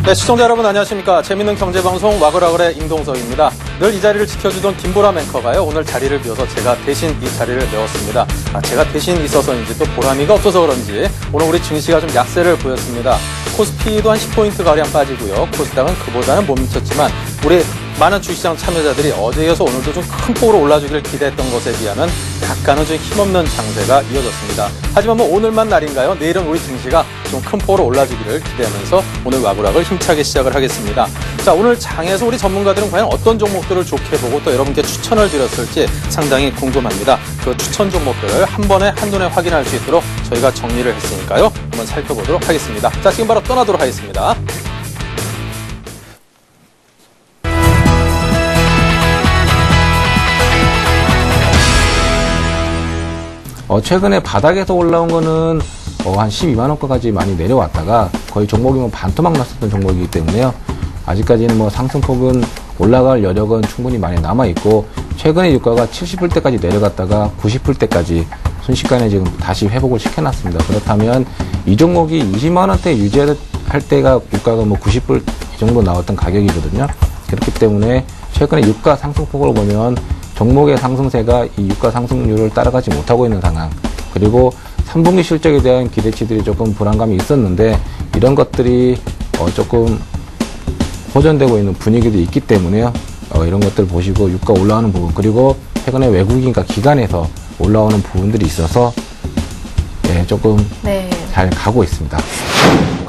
네, 시청자 여러분 안녕하십니까. 재밌는 경제방송 와글와글의 임동석입니다. 늘 이 자리를 지켜주던 김보람 앵커가요, 오늘 자리를 비워서 제가 대신 이 자리를 메웠습니다. 제가 대신 있어서인지 또 보람이가 없어서 그런지 오늘 우리 증시가 좀 약세를 보였습니다. 코스피도 한 10포인트가량 빠지고요. 코스닥은 그보다는 못 미쳤지만 우리 많은 주식시장 참여자들이 어제에 이어서 오늘도 좀 큰 폭으로 올라주기를 기대했던 것에 비하면 약간은 좀 힘없는 장세가 이어졌습니다. 하지만 뭐 오늘만 날인가요? 내일은 우리 증시가 좀 큰 폭으로 올라주기를 기대하면서 오늘 와글와글 힘차게 시작을 하겠습니다. 자, 오늘 장에서 우리 전문가들은 과연 어떤 종목들을 좋게 보고 또 여러분께 추천을 드렸을지 상당히 궁금합니다. 그 추천 종목들을 한 번에 한눈에 확인할 수 있도록 저희가 정리를 했으니까요. 한번 살펴보도록 하겠습니다. 자, 지금 바로 떠나도록 하겠습니다. 최근에 바닥에서 올라온 거는 한 12만 원까지 많이 내려왔다가 거의 종목이면 반토막 났었던 종목이기 때문에요. 아직까지는 뭐 상승폭은 올라갈 여력은 충분히 많이 남아있고, 최근에 유가가 70불대까지 내려갔다가 90불대까지 순식간에 지금 다시 회복을 시켜놨습니다. 그렇다면 이 종목이 20만 원대 유지할 때가 유가가 뭐 90불 이 정도 나왔던 가격이거든요. 그렇기 때문에 최근에 유가 상승폭을 보면 종목의 상승세가 이 유가 상승률을 따라가지 못하고 있는 상황, 그리고 3분기 실적에 대한 기대치들이 조금 불안감이 있었는데 이런 것들이 조금 호전되고 있는 분위기도 있기 때문에요. 이런 것들 보시고 유가 올라오는 부분, 그리고 최근에 외국인과 기관에서 올라오는 부분들이 있어서 조금 잘 가고 있습니다.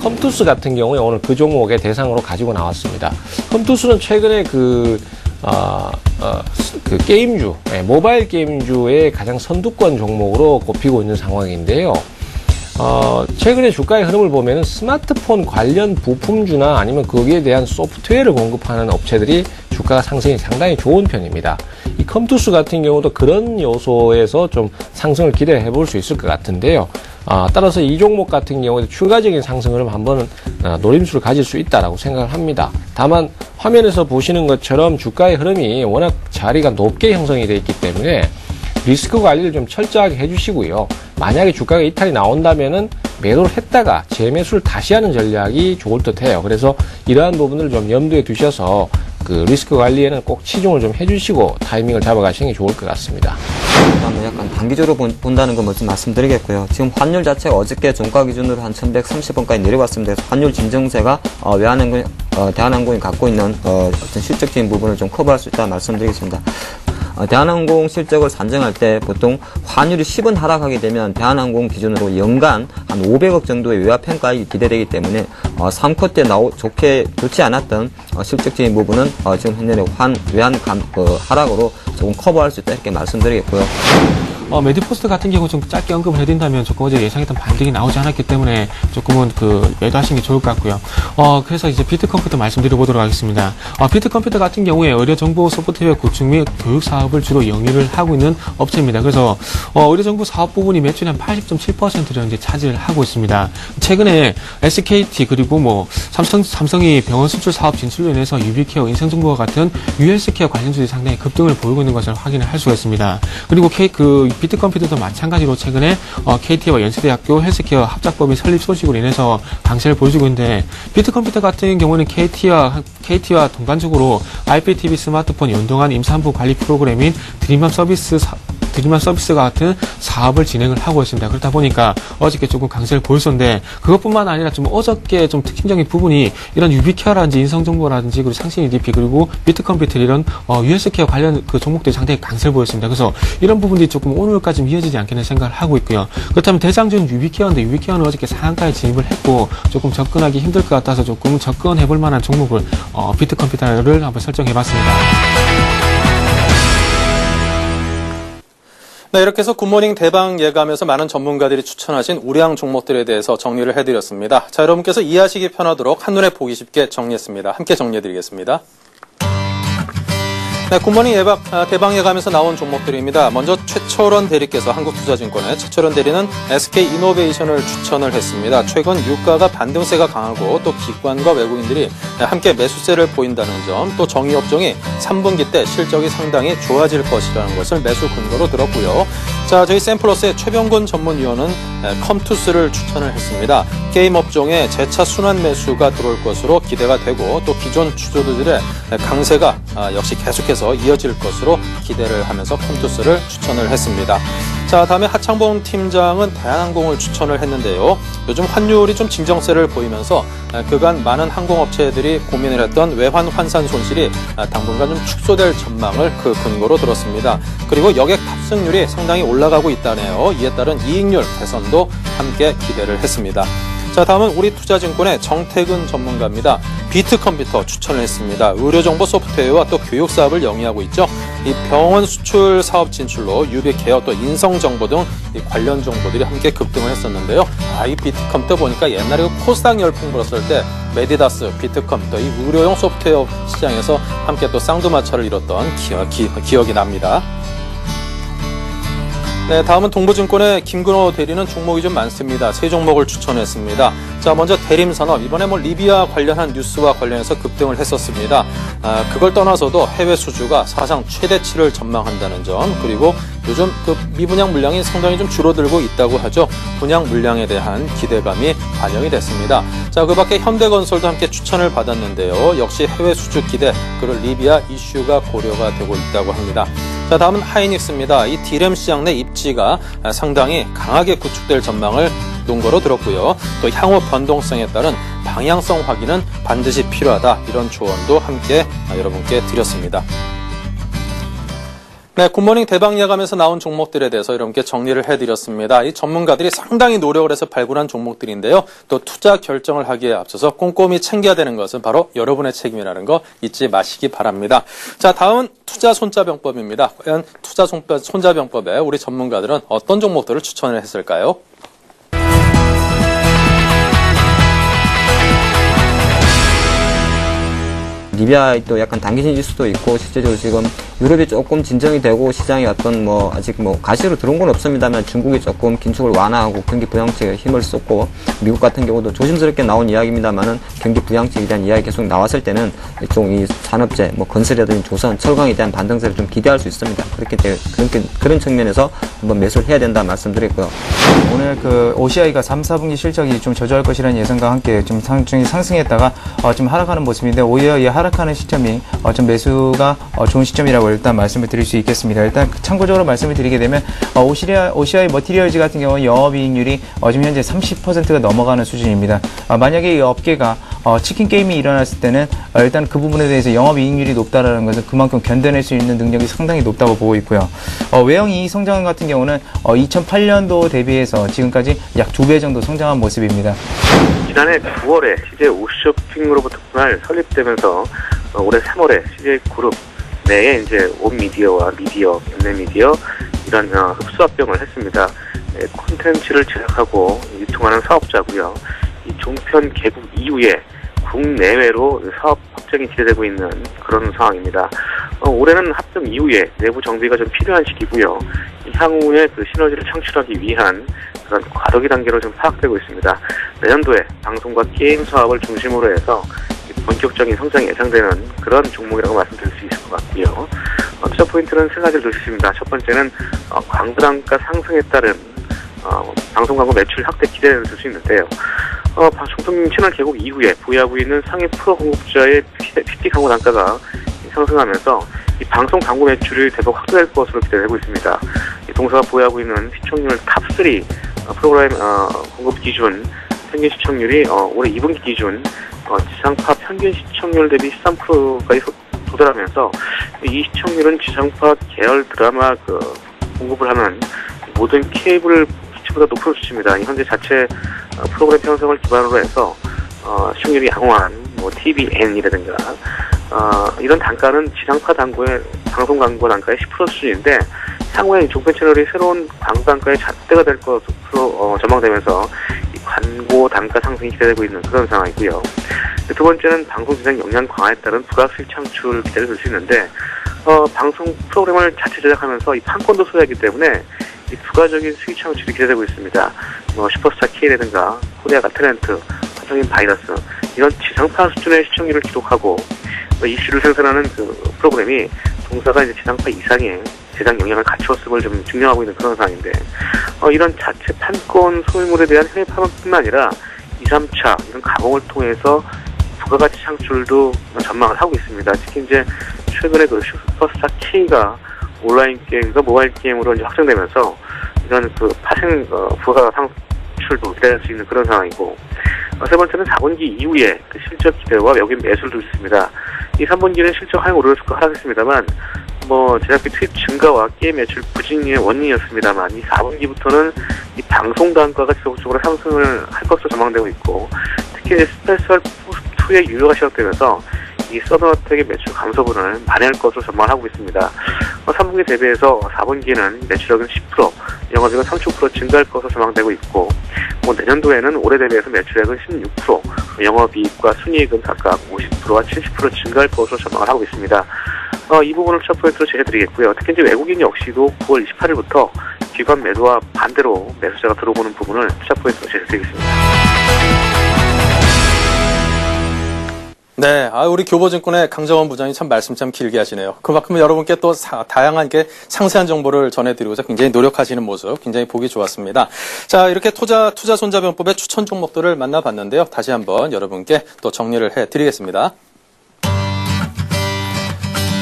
컴투스 같은 경우에 오늘 그 종목의 대상으로 가지고 나왔습니다. 컴투스는 최근에 그 게임주, 모바일 게임주의 가장 선두권 종목으로 꼽히고 있는 상황인데요. 최근에 주가의 흐름을 보면은 스마트폰 관련 부품주나 아니면 거기에 대한 소프트웨어를 공급하는 업체들이 주가가 상승이 상당히 좋은 편입니다. 이 컴투스 같은 경우도 그런 요소에서 좀 상승을 기대해 볼 수 있을 것 같은데요. 따라서 이 종목 같은 경우에 추가적인 상승을 한번 노림수를 가질 수 있다라고 생각을 합니다. 다만 화면에서 보시는 것처럼 주가의 흐름이 워낙 자리가 높게 형성이 되어 있기 때문에 리스크 관리를 좀 철저하게 해주시고요. 만약에 주가가 이탈이 나온다면은 매도를 했다가 재매수를 다시 하는 전략이 좋을 듯해요. 그래서 이러한 부분을 좀 염두에 두셔서 그 리스크 관리에는 꼭 치중을 좀 해주시고 타이밍을 잡아가시는 게 좋을 것 같습니다. 약간 단기적으로 본다는 거 먼저 말씀드리겠고요. 지금 환율 자체가 어저께 종가 기준으로 한 1130원까지 내려왔습니다. 그래서 환율 진정세가 대한항공이 갖고 있는 어떤 실적적인 부분을 좀 커버할 수 있다는 말씀드리겠습니다. 대한항공 실적을 산정할 때 보통 환율이 10원 하락하게 되면 대한항공 기준으로 연간 한 500억 정도의 외화평가액이 기대되기 때문에 3쿼터 때 좋지 않았던 실적적인 부분은 지금 현재 외환 하락으로 조금 커버할 수 있다 이렇게 말씀드리겠고요. 메디포스트 같은 경우 좀 짧게 언급을 해드린다면 조금 어제 예상했던 반등이 나오지 않았기 때문에 조금은 매도하시는 게 좋을 것 같고요. 그래서 이제 비트컴퓨터 말씀드려보도록 하겠습니다. 비트컴퓨터 같은 경우에 의료정보 소프트웨어 구축 및 교육 사업을 주로 영위를 하고 있는 업체입니다. 그래서 의료정보 사업 부분이 매출의 한 80.7%를 이제 차지를 하고 있습니다. 최근에 SKT 그리고 뭐 삼성이 병원 수출 사업 진출로 인해서 유비케어, 인생정보와 같은 유헬스케어 관련주들이 상당히 급등을 보이고 있는 것을 확인을 할 수가 있습니다. 그리고 비트컴퓨터도 마찬가지로 최근에 KT와 연세대학교 헬스케어 합작법인 설립 소식으로 인해서 강세를 보여주고 있는데, 비트컴퓨터 같은 경우는 KT와 동반적으로 IPTV 스마트폰 연동한 임산부 관리 프로그램인 드림맘 서비스가 같은 사업을 진행을 하고 있습니다. 그렇다 보니까 어저께 조금 강세를 보였었는데, 그것뿐만 아니라 좀 어저께 좀 특징적인 부분이 이런 유비케어라든지 인성정보라든지 그리고 상신 EDP 그리고 비트컴퓨터 이런 US케어 관련 그 종목들이 상당히 강세를 보였습니다. 그래서 이런 부분들이 조금 오늘까지 이어지지 않겠나 생각을 하고 있고요. 그렇다면 대장주는 유비케어인데, 유비케어는 어저께 상한가에 진입을 했고 조금 접근하기 힘들 것 같아서 조금 접근해볼 만한 종목을 비트컴퓨터를 한번 설정해봤습니다. 네, 이렇게 해서 굿모닝 대박 예감에서 많은 전문가들이 추천하신 우량 종목들에 대해서 정리를 해드렸습니다. 자, 여러분께서 이해하시기 편하도록 한눈에 보기 쉽게 정리했습니다. 함께 정리해드리겠습니다. 네, 굿모닝 대박 예감에서 나온 종목들입니다. 먼저 최철원 대리께서 한국투자증권의 최철원 대리는 SK이노베이션을 추천을 했습니다. 최근 유가가 반등세가 강하고 또 기관과 외국인들이 함께 매수세를 보인다는 점, 또 정의업종이 3분기 때 실적이 상당히 좋아질 것이라는 것을 매수 근거로 들었고요. 자, 저희 샘플러스의 최병곤 전문위원은 컴투스를 추천을 했습니다. 게임 업종에 재차 순환 매수가 들어올 것으로 기대가 되고, 또 기존 주주들의 강세가 역시 계속해서 이어질 것으로 기대를 하면서 컴투스를 추천을 했습니다. 자, 다음에 하창봉 팀장은 대한항공을 추천을 했는데요. 요즘 환율이 좀 진정세를 보이면서 그간 많은 항공업체들이 고민을 했던 외환 환산 손실이 당분간 좀 축소될 전망을 그 근거로 들었습니다. 그리고 여객 탑승률이 상당히 올라가고 있다네요. 이에 따른 이익률 개선도 함께 기대를 했습니다. 자, 다음은 우리투자증권의 정태근 전문가입니다. 비트컴퓨터 추천을 했습니다. 의료정보 소프트웨어와 또 교육사업을 영위하고 있죠. 이 병원 수출 사업 진출로 유비 케어 또 인성정보 등 이 관련 정보들이 함께 급등을 했었는데요. 이 비트컴퓨터 보니까 옛날에 코스닥 열풍 불었을 때 메디다스, 비트컴퓨터 이 의료용 소프트웨어 시장에서 함께 또 쌍두마차를 이뤘던 기억이 납니다. 네, 다음은 동부증권의 김근호 대리는 종목이 좀 많습니다. 세 종목을 추천했습니다. 자, 먼저 대림산업. 이번에 리비아 관련한 뉴스와 관련해서 급등을 했었습니다. 그걸 떠나서도 해외 수주가 사상 최대치를 전망한다는 점, 그리고 요즘 그 미분양 물량이 상당히 좀 줄어들고 있다고 하죠. 분양 물량에 대한 기대감이 반영이 됐습니다. 자, 그 밖에 현대건설도 함께 추천을 받았는데요. 역시 해외 수주 기대, 그리고 리비아 이슈가 고려가 되고 있다고 합니다. 자, 다음은 하이닉스입니다. 이 디램 시장 내 입지가 상당히 강하게 구축될 전망을 논거로 들었고요. 또 향후 변동성에 따른 방향성 확인은 반드시 필요하다. 이런 조언도 함께 여러분께 드렸습니다. 네, 굿모닝 대박 야감에서 나온 종목들에 대해서 여러분께 정리를 해드렸습니다. 이 전문가들이 상당히 노력을 해서 발굴한 종목들인데요. 또 투자 결정을 하기에 앞서서 꼼꼼히 챙겨야 되는 것은 바로 여러분의 책임이라는 거 잊지 마시기 바랍니다. 자, 다음은 투자 손자병법입니다. 과연 투자 손자병법에 우리 전문가들은 어떤 종목들을 추천을 했을까요? 리비아도 약간 당기질 수도 있고, 실제적으로 지금 유럽이 조금 진정이 되고 시장이 어떤 아직 가시로 들어온 건 없습니다만 중국이 조금 긴축을 완화하고 경기 부양책에 힘을 쏟고, 미국 같은 경우도 조심스럽게 나온 이야기입니다만은 경기 부양책에 대한 이야기 계속 나왔을 때는 좀 이 산업재, 건설이라든지 조선, 철강에 대한 반등세를 좀 기대할 수 있습니다. 그런 측면에서 한번 매수를 해야 된다 말씀드렸고요. 오늘 OCI가 3, 4분기 실적이 좀 저조할 것이라는 예상과 함께 좀 상승했다가 좀 하락하는 모습인데, 오히려 이 하락하는 시점이 좀 매수가 좋은 시점이라고 일단 말씀을 드릴 수 있겠습니다. 일단 참고적으로 말씀을 드리게 되면 OCI 머티리얼즈 같은 경우는 영업이익률이 지금 현재 30%가 넘어가는 수준입니다. 만약에 이 업계가 치킨 게임이 일어났을 때는 일단 그 부분에 대해서 영업이익률이 높다라는 것은 그만큼 견뎌낼 수 있는 능력이 상당히 높다고 보고 있고요. 외형 이익 성장 같은 경우는 2008년도 대비해서 지금까지 약 2배 정도 성장한 모습입니다. 지난해 9월에 CJ 오쇼핑으로부터 분할 설립되면서 올해 3월에 CJ 그룹 내에 이제 온미디어와 미디어, 엠넷미디어 이런 흡수합병을 했습니다. 콘텐츠를 제작하고 유통하는 사업자고요. 이 종편 개국 이후에 국내외로 사업 확장이 기대되고 있는 그런 상황입니다. 올해는 합병 이후에 내부 정비가 좀 필요한 시기고요. 향후에 그 시너지를 창출하기 위한 그런 과도기 단계로 좀 파악되고 있습니다. 내년도에 방송과 게임 사업을 중심으로 해서 본격적인 성장이 예상되는 그런 종목이라고 말씀드릴 수 있을 것 같고요. 투자 포인트는 세 가지를 둘 수 있습니다. 첫 번째는 광고 단가 상승에 따른 방송 광고 매출 확대 기대를 둘 수 있는데요. 종편 채널 개국 이후에 보유하고 있는 상위 프로 공급자의 PT 광고 단가가 상승하면서 이 방송 광고 매출이 대폭 확대될 것으로 기대되고 있습니다. 이 동사가 보유하고 있는 시청률 탑3 프로그램 공급 기준 평균 시청률이 올해 2분기 기준 지상파 평균 시청률 대비 13%까지 도달하면서 이 시청률은 지상파 계열 드라마 공급을 하는 모든 케이블 수치보다 높은 수치입니다. 현재 자체 프로그램 편성을 기반으로 해서 시청률이 양호한 TVN이라든가 이런 단가는 지상파 방송 광고 단가의 10% 수준인데, 향후에 종편 채널이 새로운 광고 단가의 잣대가 될 것으로 전망되면서 이 광고 단가 상승이 기대되고 있는 그런 상황이고요. 두 번째는 방송 제작 역량 강화에 따른 부가수익 창출 기대를 둘 수 있는데, 방송 프로그램을 자체 제작하면서 이 판권도 소유하기 때문에 이 부가적인 수익 창출이 기대되고 있습니다. 슈퍼스타 K라든가 코리아 갓 탤런트, 화성인 바이러스 이런 지상파 수준의 시청률을 기록하고 이슈를 생산하는 그 프로그램이 동사가 이제 지상파 이상의 제작 영향을 갖추었음을 좀 증명하고 있는 그런 상황인데 이런 자체 판권 소유물에 대한 해외 파급뿐만 아니라 2, 3차 이런 가공을 통해서 부가가치 창출도 전망을 하고 있습니다. 특히 이제 최근에 그 슈퍼스타 K가 온라인 게임과 모바일 게임으로 이제 확정되면서 이런 그 파생 부가 창출도 기대할 수 있는 그런 상황이고 세 번째는 4분기 이후에 그 실적 기대와 외국인 매수도 있습니다. 이 3분기는 실적 하향 오르고 하락했습니다만 제작비 투입 증가와 게임 매출 부진의 원인이었습니다만 이 4분기부터는 이 방송 단가가 지속적으로 상승을 할 것으로 전망되고 있고 특히 이제 스페셜 2의 유효가 시작되면서 이 서든어택의 매출 감소분을 만회할 것으로 전망하고 있습니다. 3분기 대비해서 4분기는 매출액은 10%, 영업이익은 30% 증가할 것으로 전망되고 있고 내년도에는 올해 대비해서 매출액은 16%, 영업이익과 순이익은 각각 50%와 70% 증가할 것으로 전망을 하고 있습니다. 이 부분을 투자 포인트로 제시해드리겠고요. 특히 이제 외국인 역시도 9월 28일부터 기관 매도와 반대로 매수자가 들어오는 부분을 투자 포인트로 제시해드리겠습니다. 네, 우리 교보증권의 강정원 부장이 참 말씀 참 길게 하시네요. 그만큼 여러분께 또 다양한 게 상세한 정보를 전해드리고자 굉장히 노력하시는 모습 굉장히 보기 좋았습니다. 자, 이렇게 투자 손자병법의 추천 종목들을 만나봤는데요. 다시 한번 여러분께 또 정리를 해드리겠습니다.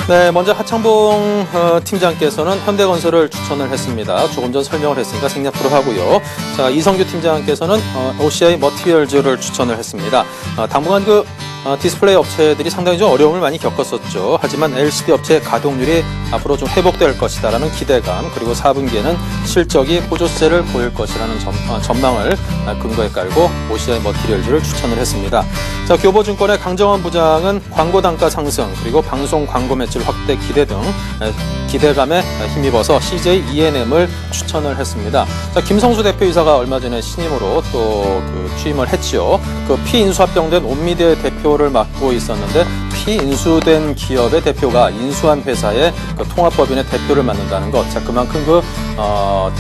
네, 먼저 하창봉 팀장께서는 현대건설을 추천을 했습니다. 조금 전 설명을 했으니까 생략으로 하고요. 자, 이성규 팀장께서는 OCI 머티리얼즈를 추천을 했습니다. 당분간 디스플레이 업체들이 상당히 좀 어려움을 많이 겪었었죠. 하지만 LCD 업체의 가동률이 앞으로 좀 회복될 것이다라는 기대감, 그리고 4분기에는 실적이 호조세를 보일 것이라는 전망을 근거에 깔고 OCI 머티리얼즈를 추천을 했습니다. 자, 교보증권의 강정원 부장은 광고 단가 상승, 그리고 방송 광고 매출 확대 기대 등 기대감에 힘입어서 CJ ENM을 추천을 했습니다. 자, 김성수 대표이사가 얼마 전에 신임으로 또 취임을 했지요. 피인수 합병된 온미디어의 대표를 맡고 있었는데 피인수된 기업의 대표가 인수한 회사의 통합법인의 대표를 맡는다는 것. 자, 그만큼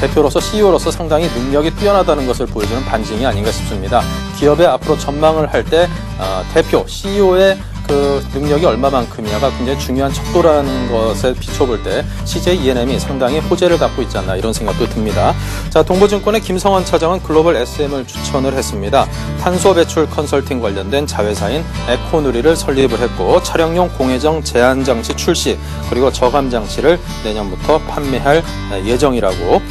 대표로서 CEO로서 상당히 능력이 뛰어나다는 것을 보여주는 반증이 아닌가 싶습니다. 기업의 앞으로 전망을 할 때 대표, CEO의 능력이 얼마만큼이냐가 굉장히 중요한 척도라는 것에 비춰볼 때 CJ ENM이 상당히 호재를 갖고 있지 않나 이런 생각도 듭니다. 자, 동부증권의 김성원 차장은 글로벌 SM을 추천을 했습니다. 탄소 배출 컨설팅 관련된 자회사인 에코누리를 설립을 했고 차량용 공회정 제한 장치 출시, 그리고 저감 장치를 내년부터 판매할 예정이라고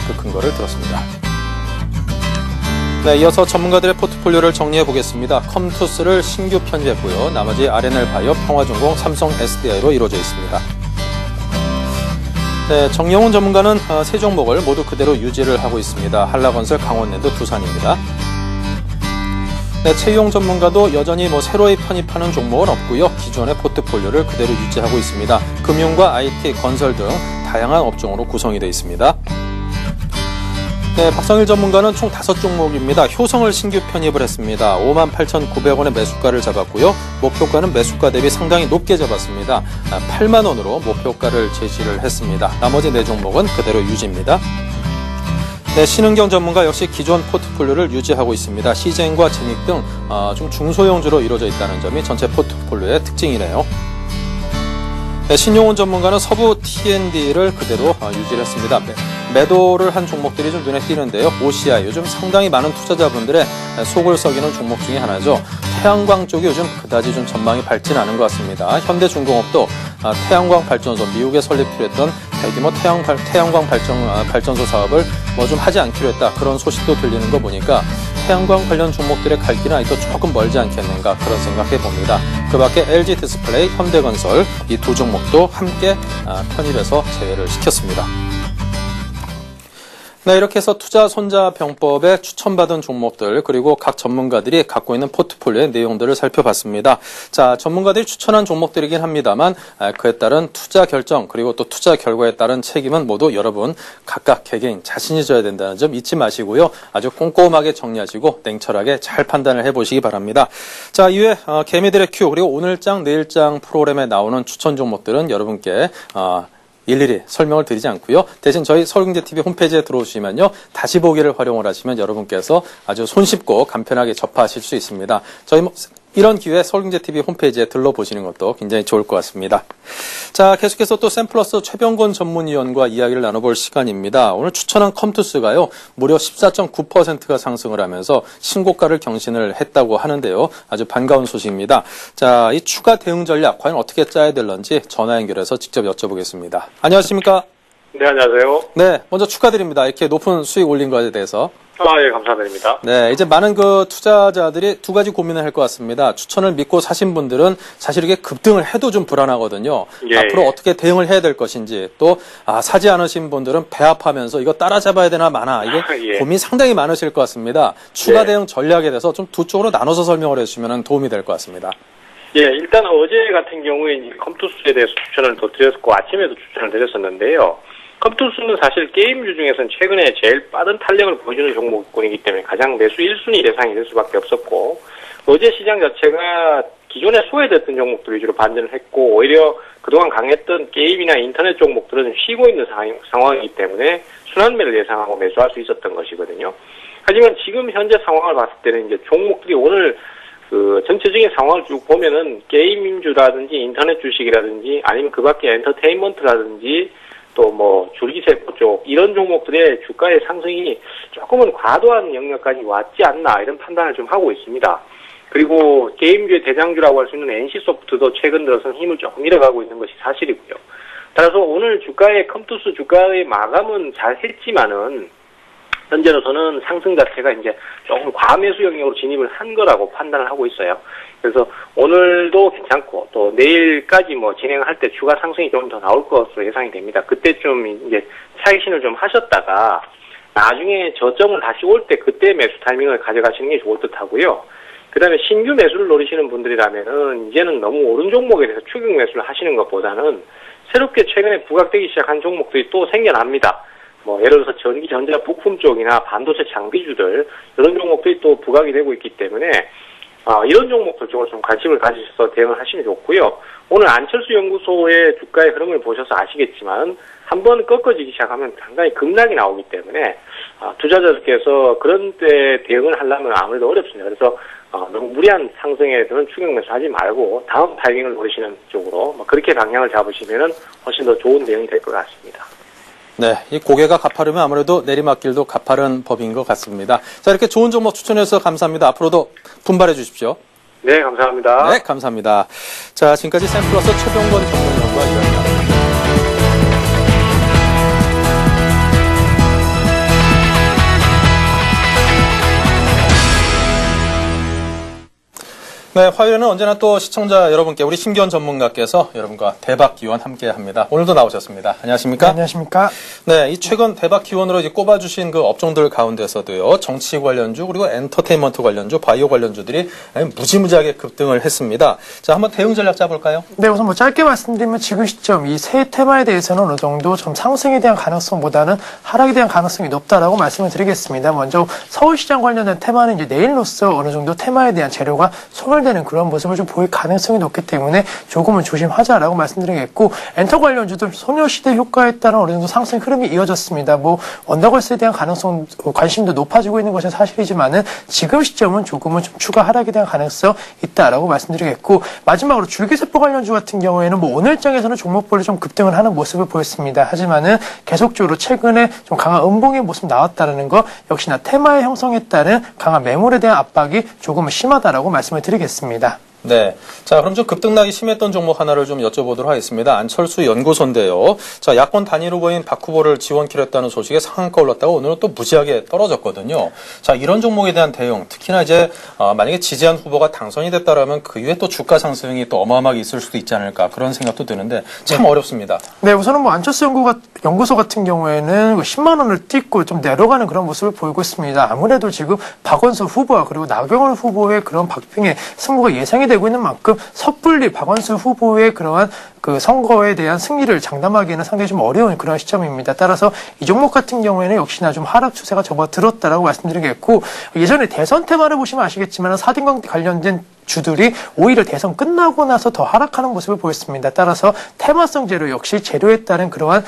그 근거를 들었습니다. 네, 이어서 전문가들의 포트폴리오를 정리해 보겠습니다. 컴투스를 신규 편입했고요. 나머지 R&L 바이오, 평화중공, 삼성 SDI로 이루어져 있습니다. 네, 정영훈 전문가는 세 종목을 모두 그대로 유지를 하고 있습니다. 한라건설, 강원랜드, 두산입니다. 네, 최용 전문가도 여전히 새로 편입하는 종목은 없고요. 기존의 포트폴리오를 그대로 유지하고 있습니다. 금융과 IT, 건설 등 다양한 업종으로 구성이 되어 있습니다. 네, 박성일 전문가는 총 5종목입니다. 효성을 신규 편입을 했습니다. 58,900원의 매수가를 잡았고요. 목표가는 매수가 대비 상당히 높게 잡았습니다. 8만 원으로 목표가를 제시를 했습니다. 나머지 4종목은 그대로 유지입니다. 네, 신은경 전문가 역시 기존 포트폴리오를 유지하고 있습니다. 시젠과 제닉 등 좀 중소형주로 이루어져 있다는 점이 전체 포트폴리오의 특징이네요. 네, 신용훈 전문가는 서부 T&D를 그대로 유지를 했습니다. 매도를 한 종목들이 좀 눈에 띄는데요. OCI, 요즘 상당히 많은 투자자분들의 속을 썩이는 종목 중에 하나죠. 태양광 쪽이 요즘 그다지 좀 전망이 밝진 않은 것 같습니다. 현대중공업도 태양광 발전소, 미국에 설립키로 했던 대규모 태양광 발전소 사업을 좀 하지 않기로 했다. 그런 소식도 들리는 거 보니까 태양광 관련 종목들의 갈 길은 아직도 조금 멀지 않겠는가 그런 생각해 봅니다. 그 밖에 LG 디스플레이, 현대건설 이 두 종목도 함께 편입해서 제외를 시켰습니다. 네, 이렇게 해서 투자 손자병법에 추천받은 종목들, 그리고 각 전문가들이 갖고 있는 포트폴리오의 내용들을 살펴봤습니다. 자, 전문가들이 추천한 종목들이긴 합니다만 그에 따른 투자 결정, 그리고 또 투자 결과에 따른 책임은 모두 여러분 각각 개개인 자신이 져야 된다는 점 잊지 마시고요. 아주 꼼꼼하게 정리하시고 냉철하게 잘 판단을 해보시기 바랍니다. 자, 이후에 개미들의 큐, 그리고 오늘장, 내일장 프로그램에 나오는 추천 종목들은 여러분께 일일이 설명을 드리지 않고요. 대신 저희 서울경제TV 홈페이지에 들어오시면요. 다시 보기를 활용을 하시면 여러분께서 아주 손쉽고 간편하게 접하실 수 있습니다. 저희 이런 기회에 서울경제TV 홈페이지에 들러보시는 것도 굉장히 좋을 것 같습니다. 자, 계속해서 또 샘플러스 최병건 전문위원과 이야기를 나눠볼 시간입니다. 오늘 추천한 컴투스가요, 무려 14.9%가 상승을 하면서 신고가를 경신을 했다고 하는데요. 아주 반가운 소식입니다. 자, 이 추가 대응 전략 과연 어떻게 짜야 될런지 전화 연결해서 직접 여쭤보겠습니다. 안녕하십니까? 네, 안녕하세요. 네, 먼저 축하드립니다. 이렇게 높은 수익 올린 것에 대해서. 예, 감사드립니다. 네, 이제 많은 그 투자자들이 두 가지 고민을 할 것 같습니다. 추천을 믿고 사신 분들은 사실 이게 급등을 해도 좀 불안하거든요. 예, 앞으로 예. 어떻게 대응을 해야 될 것인지, 또 사지 않으신 분들은 배합하면서 이거 따라잡아야 되나 마나 이게 예. 고민이 상당히 많으실 것 같습니다. 추가 예. 대응 전략에 대해서 좀 두 쪽으로 나눠서 설명을 해주시면 도움이 될 것 같습니다. 예, 일단 어제 같은 경우에 이제 컴투스에 대해서 추천을 또 드렸고 아침에도 추천을 드렸었는데요. 컴투스는 사실 게임주 중에서는 최근에 제일 빠른 탄력을 보여주는 종목군이기 때문에 가장 매수 1순위 대상이 될 수밖에 없었고, 어제 시장 자체가 기존에 소외됐던 종목들 위주로 반전을 했고, 오히려 그동안 강했던 게임이나 인터넷 종목들은 쉬고 있는 상황이기 때문에 순환매를 예상하고 매수할 수 있었던 것이거든요. 하지만 지금 현재 상황을 봤을 때는 이제 종목들이 오늘 그 전체적인 상황을 쭉 보면은 게임주라든지 인터넷 주식이라든지 아니면 그 밖에 엔터테인먼트라든지 또 뭐 줄기세포 쪽 이런 종목들의 주가의 상승이 조금은 과도한 영역까지 왔지 않나 이런 판단을 좀 하고 있습니다. 그리고 게임주의 대장주라고 할 수 있는 NC소프트도 최근 들어서는 힘을 조금 잃어가고 있는 것이 사실이고요. 따라서 오늘 주가의 컴투스 주가의 마감은 잘 했지만은 현재로서는 상승 자체가 이제 조금 과매수 영역으로 진입을 한 거라고 판단을 하고 있어요. 그래서 오늘도 괜찮고 또 내일까지 뭐 진행할 때 추가 상승이 좀 더 나올 것으로 예상이 됩니다. 그때 좀 이제 차익신을 좀 하셨다가 나중에 저점을 다시 올 때 그때 매수 타이밍을 가져가시는 게 좋을 듯 하고요. 그 다음에 신규 매수를 노리시는 분들이라면은 이제는 너무 오른 종목에 대해서 추격 매수를 하시는 것보다는 새롭게 최근에 부각되기 시작한 종목들이 또 생겨납니다. 뭐 예를 들어서 전기 전자 부품 쪽이나 반도체 장비주들 이런 종목들이 또 부각이 되고 있기 때문에 이런 종목들 쪽으로 좀 관심을 가지셔서 대응을 하시면 좋고요. 오늘 안철수 연구소의 주가의 흐름을 보셔서 아시겠지만 한번 꺾어지기 시작하면 상당히 급락이 나오기 때문에 투자자들께서 그런 때 대응을 하려면 아무래도 어렵습니다. 그래서 너무 무리한 상승에 대한 추격 매수하지 말고 다음 타이밍을 노리시는 쪽으로 그렇게 방향을 잡으시면 훨씬 더 좋은 대응이 될 것 같습니다. 네, 이 고개가 가파르면 아무래도 내리막길도 가파른 법인 것 같습니다. 자, 이렇게 좋은 종목 추천해 주셔서 감사합니다. 앞으로도 분발해 주십시오. 네, 감사합니다. 네, 감사합니다. 자, 지금까지 샘플러스 최병건 전문위원과 이야기 나눴습니다. 네, 화요일에는 언제나 또 시청자 여러분께 우리 심기원 전문가께서 여러분과 대박 기원 함께 합니다. 오늘도 나오셨습니다. 안녕하십니까? 안녕하십니까? 네, 이 최근 대박 기원으로 이제 꼽아주신 그 업종들 가운데서도요, 정치 관련주, 그리고 엔터테인먼트 관련주, 바이오 관련주들이 무지무지하게 급등을 했습니다. 자, 한번 대응 전략 짜볼까요? 네, 우선 뭐 짧게 말씀드리면 지금 시점 이 세 테마에 대해서는 어느 정도 좀 상승에 대한 가능성보다는 하락에 대한 가능성이 높다라고 말씀을 드리겠습니다. 먼저 서울시장 관련된 테마는 이제 내일로서 어느 정도 테마에 대한 재료가 소멸되는 그런 모습을 좀 보일 가능성이 높기 때문에 조금은 조심하자라고 말씀드리겠고, 엔터 관련주도 소녀시대 효과에 따른 어느 정도 상승 흐름이 이어졌습니다. 뭐 원더걸스에 대한 가능성, 관심도 높아지고 있는 것은 사실이지만은 지금 시점은 조금은 좀 추가 하락에 대한 가능성 있다라고 말씀드리겠고, 마지막으로 줄기세포 관련주 같은 경우에는 뭐 오늘 장에서는 종목별로 좀 급등을 하는 모습을 보였습니다. 하지만은 계속적으로 최근에 좀 강한 음봉의 모습 나왔다는 거, 역시나 테마의 형성에 따른 강한 매물에 대한 압박이 조금은 심하다라고 말씀을 드리겠습니다. 네. 자, 그럼 좀 급등락이 심했던 종목 하나를 좀 여쭤보도록 하겠습니다. 안철수 연구소인데요. 자, 야권 단일 후보인 박 후보를 지원키로 했다는 소식에 상한가 올랐다가 오늘은 또 무지하게 떨어졌거든요. 자, 이런 종목에 대한 대응, 특히나 이제 만약에 지지한 후보가 당선이 됐다라면 그 이후에 또 주가 상승이 또 어마어마하게 있을 수도 있지 않을까 그런 생각도 드는데 참 어렵습니다. 네, 우선은 뭐 안철수 연구소 같은 경우에는 10만 원을 띄고 좀 내려가는 그런 모습을 보이고 있습니다. 아무래도 지금 박원순 후보와 그리고 나경원 후보의 그런 박빙의 승부가 예상이 되고 있는 만큼 섣불리 박원순 후보의 그러한 그 선거에 대한 승리를 장담하기에는 상당히 좀 어려운 그런 시점입니다. 따라서 이 종목 같은 경우에는 역시나 좀 하락 추세가 접어들었다라고 말씀드리겠고, 예전에 대선 테마를 보시면 아시겠지만 4.0 관련된 주들이 오히려 대선 끝나고 나서 더 하락하는 모습을 보였습니다. 따라서 테마성 재료 역시 재료에 따른 그러한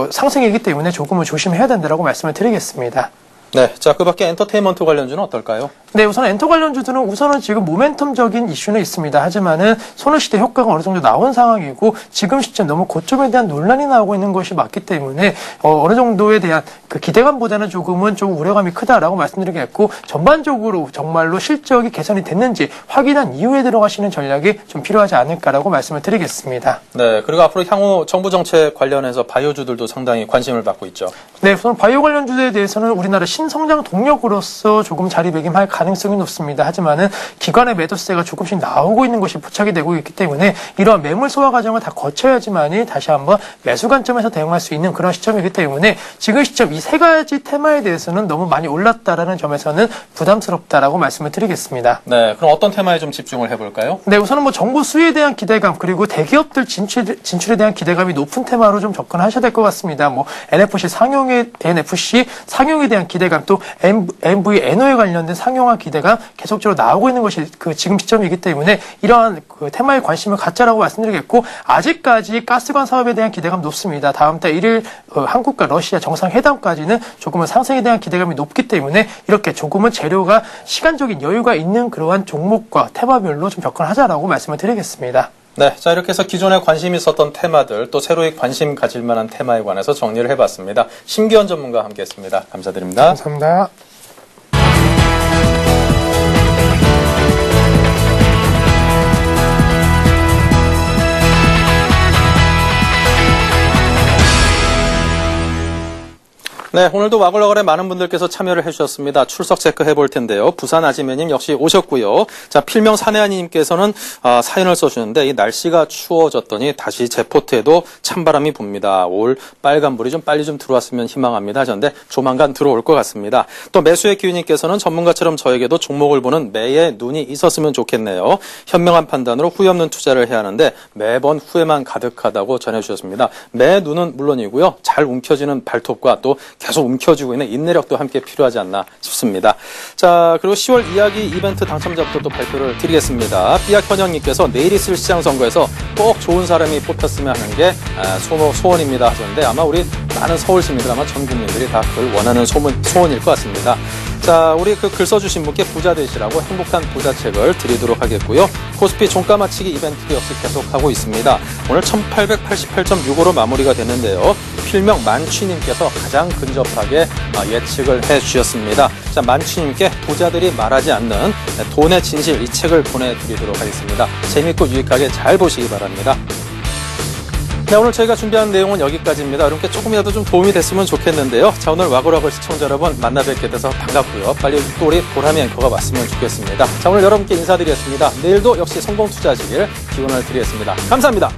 상승이기 때문에 조금은 조심해야 된다고 말씀을 드리겠습니다. 네, 자, 그 밖에 엔터테인먼트 관련주는 어떨까요? 네, 우선 엔터 관련주들은 우선은 지금 모멘텀적인 이슈는 있습니다. 하지만은 소녀시대 효과가 어느 정도 나온 상황이고 지금 시점 너무 고점에 대한 논란이 나오고 있는 것이 맞기 때문에 어느 정도에 대한 그 기대감보다는 조금은 좀 우려감이 크다라고 말씀드리겠고 전반적으로 정말로 실적이 개선이 됐는지 확인한 이후에 들어가시는 전략이 좀 필요하지 않을까라고 말씀을 드리겠습니다. 네, 그리고 앞으로 향후 정부 정책 관련해서 바이오주들도 상당히 관심을 받고 있죠. 네, 우선 바이오 관련주에 대해서는 우리나라 신성장 동력으로서 조금 자리매김할 가능성이 높습니다. 하지만은 기관의 매도세가 조금씩 나오고 있는 것이 포착이 되고 있기 때문에 이러한 매물 소화 과정을 다 거쳐야지만이 다시 한번 매수 관점에서 대응할 수 있는 그런 시점이기 때문에 지금 시점 이 세 가지 테마에 대해서는 너무 많이 올랐다라는 점에서는 부담스럽다라고 말씀을 드리겠습니다. 네, 그럼 어떤 테마에 좀 집중을 해볼까요? 네, 우선은 뭐 정부 수혜에 대한 기대감 그리고 대기업들 진출에 대한 기대감이 높은 테마로 좀 접근하셔야 될 것 같습니다. 뭐 NFC 상용에 대한 기대감 또 MVNO에 관련된 상용화 기대감 계속적으로 나오고 있는 것이 그 지금 시점이기 때문에 이러한 그 테마에 관심을 갖자라고 말씀드리겠고 아직까지 가스관 사업에 대한 기대감 높습니다. 다음 달 1일 한국과 러시아 정상회담까지는 조금은 상승에 대한 기대감이 높기 때문에 이렇게 조금은 재료가 시간적인 여유가 있는 그러한 종목과 테마별로 좀 접근하자라고 말씀을 드리겠습니다. 네, 자 이렇게 해서 기존에 관심이 있었던 테마들 또 새로이 관심 가질 만한 테마에 관해서 정리를 해봤습니다. 심기현 전문가와 함께했습니다. 감사드립니다. 감사합니다. 네, 오늘도 와글와글에 많은 분들께서 참여를 해주셨습니다. 출석 체크해 볼 텐데요. 부산 아지매님 역시 오셨고요. 자, 필명 사내아님께서는 사연을 써주는데 이 날씨가 추워졌더니 다시 제포트에도 찬바람이 붑니다. 올 빨간불이 좀 빨리 좀 들어왔으면 희망합니다 하셨는데 조만간 들어올 것 같습니다. 또 매수의 기운님께서는 전문가처럼 저에게도 종목을 보는 매에 눈이 있었으면 좋겠네요. 현명한 판단으로 후회 없는 투자를 해야 하는데 매번 후회만 가득하다고 전해주셨습니다. 매의 눈은 물론이고요. 잘 움켜쥐는 발톱과 또 계속 움켜쥐고 있는 인내력도 함께 필요하지 않나 싶습니다. 자, 그리고 10월 이야기 이벤트 당첨자부터 또 발표를 드리겠습니다. 삐약 현영님께서 내일 있을 시장 선거에서 꼭 좋은 사람이 뽑혔으면 하는 게 소원입니다 하셨는데 아마 우리 많은 서울 시민들 아마 전 국민들이 다 그걸 원하는 소원일 것 같습니다. 자, 우리 그 글 써주신 분께 부자 되시라고 행복한 부자책을 드리도록 하겠고요. 코스피 종가 맞히기 이벤트도 역시 계속하고 있습니다. 오늘 1888.65로 마무리가 됐는데요. 필명 만취님께서 가장 근접하게 예측을 해주셨습니다. 자, 만취님께 부자들이 말하지 않는 돈의 진실 이 책을 보내드리도록 하겠습니다. 재밌고 유익하게 잘 보시기 바랍니다. 네, 오늘 저희가 준비한 내용은 여기까지입니다. 여러분께 조금이라도 좀 도움이 됐으면 좋겠는데요. 자, 오늘 와글와글 시청자 여러분 만나 뵙게 돼서 반갑고요. 빨리 또 우리 보람이 앵커가 왔으면 좋겠습니다. 자, 오늘 여러분께 인사드리겠습니다. 내일도 역시 성공 투자하시길 기원을 드리겠습니다. 감사합니다.